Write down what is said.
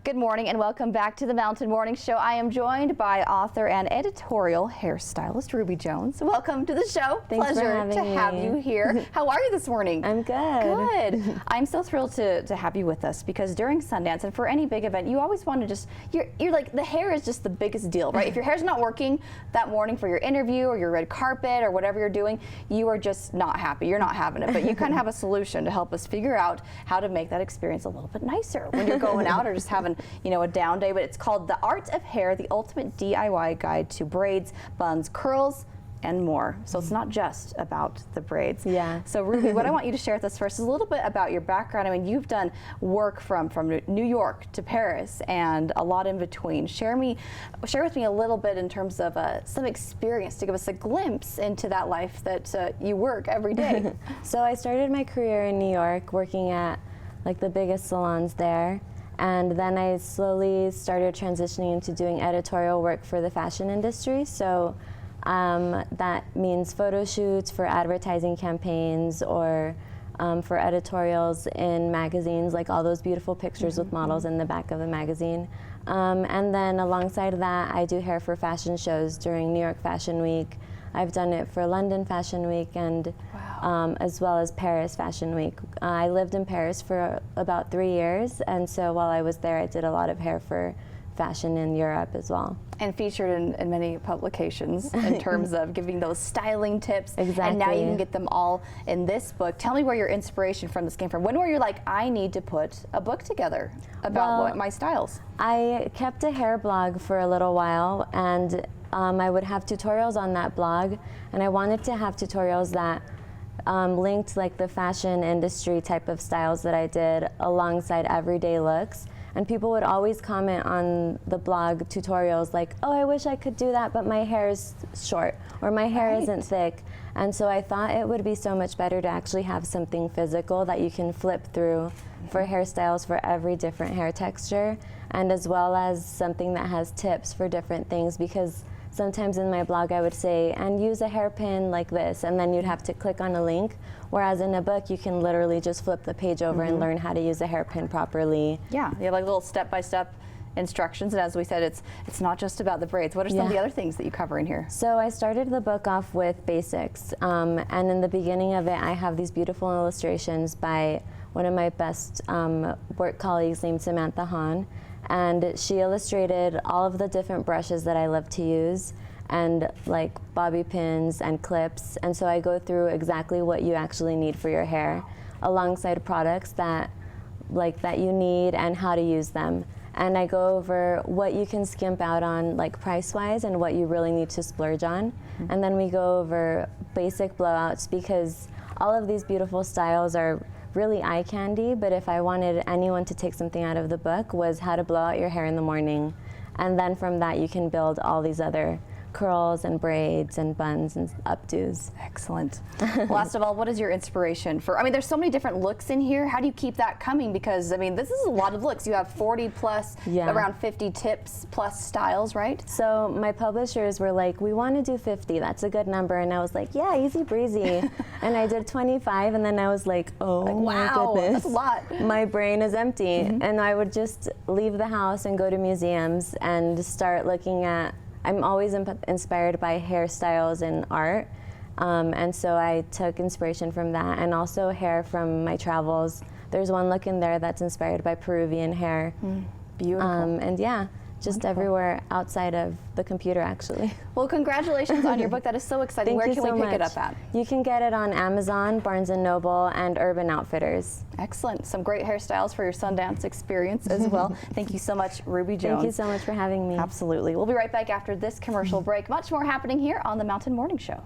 Good morning and welcome back to the Mountain Morning Show. I am joined by author and editorial hairstylist Rubi Jones. Welcome to the show. Thanks Pleasure for having to me. have you here. How are you this morning? I'm good. Good. I'm so thrilled to have you with us because during Sundance and for any big event, you always want to just, you're like, the hair is just the biggest deal, right? If your hair's not working that morning for your interview or your red carpet or whatever you're doing, you are just not happy. You're not having it. But you kind of have a solution to help us figure out how to make that experience a little bit nicer when you're going out or just having, you know, a down day. But it's called The Art of Hair, the ultimate DIY guide to braids, buns, curls, and more. So it's not just about the braids. Yeah. So Rubi, what I want you to share with us first is a little bit about your background. I mean, you've done work from New York to Paris and a lot in between. Share with me a little bit in terms of some experience to give us a glimpse into that life that you work every day. So I started my career in New York working at like the biggest salons there. And then I slowly started transitioning into doing editorial work for the fashion industry. So that means photo shoots for advertising campaigns or for editorials in magazines, like all those beautiful pictures with models in the back of the magazine. And then alongside that, I do hair for fashion shows during New York Fashion Week. I've done it for London Fashion Week and as well as Paris Fashion Week. I lived in Paris for about 3 years, and so while I was there, I did a lot of hair for fashion in Europe as well. And featured in many publications in terms of giving those styling tips. Exactly. And now you can get them all in this book. Tell me where your inspiration from this came from. When were you like, I need to put a book together about my styles? I kept a hair blog for a little while, and I would have tutorials on that blog, and I wanted to have tutorials that linked like the fashion industry type of styles that I did alongside everyday looks. And people would always comment on the blog tutorials like, oh, I wish I could do that, but my hair is short or my hair isn't thick. And so I thought it would be so much better to actually have something physical that you can flip through for hairstyles for every different hair texture, and as well as something that has tips for different things, because sometimes in my blog I would say, and use a hairpin like this, and then you'd have to click on a link. Whereas in a book, you can literally just flip the page over and learn how to use a hairpin properly. Yeah, you have like little step-by-step instructions, and as we said, it's not just about the braids. What are some of the other things that you cover in here? So I started the book off with basics, and in the beginning of it, I have these beautiful illustrations by one of my best work colleagues named Samantha Hahn. And she illustrated all of the different brushes that I love to use, and like bobby pins and clips. And so I go through exactly what you actually need for your hair, alongside products that you need and how to use them. And I go over what you can skimp out on, like price-wise, and what you really need to splurge on. And then we go over basic blowouts, because all of these beautiful styles are really eye candy, but if I wanted anyone to take something out of the book, was how to blow out your hair in the morning. And then from that you can build all these other curls and braids and buns and updos. Excellent. Last of all, what is your inspiration for, I mean, there's so many different looks in here. How do you keep that coming? Because, I mean, this is a lot of looks. You have 40 plus, around 50 tips plus styles, right? So my publishers were like, we want to do 50. That's a good number. And I was like, yeah, easy breezy. And I did 25, and then I was like, oh my goodness. That's a lot. My brain is empty. And I would just leave the house and go to museums and start looking at, I'm always inspired by hairstyles and art, and so I took inspiration from that, and also hair from my travels. There's one look in there that's inspired by Peruvian hair. Beautiful. And yeah, just everywhere outside of the computer, actually. Well, congratulations on your book. That is so exciting. Where can we pick it up at? You can get it on Amazon, Barnes & Noble, and Urban Outfitters. Excellent. Some great hairstyles for your Sundance experience as well. Thank you so much, Rubi Jones. Thank you so much for having me. Absolutely. We'll be right back after this commercial break. Much more happening here on the Mountain Morning Show.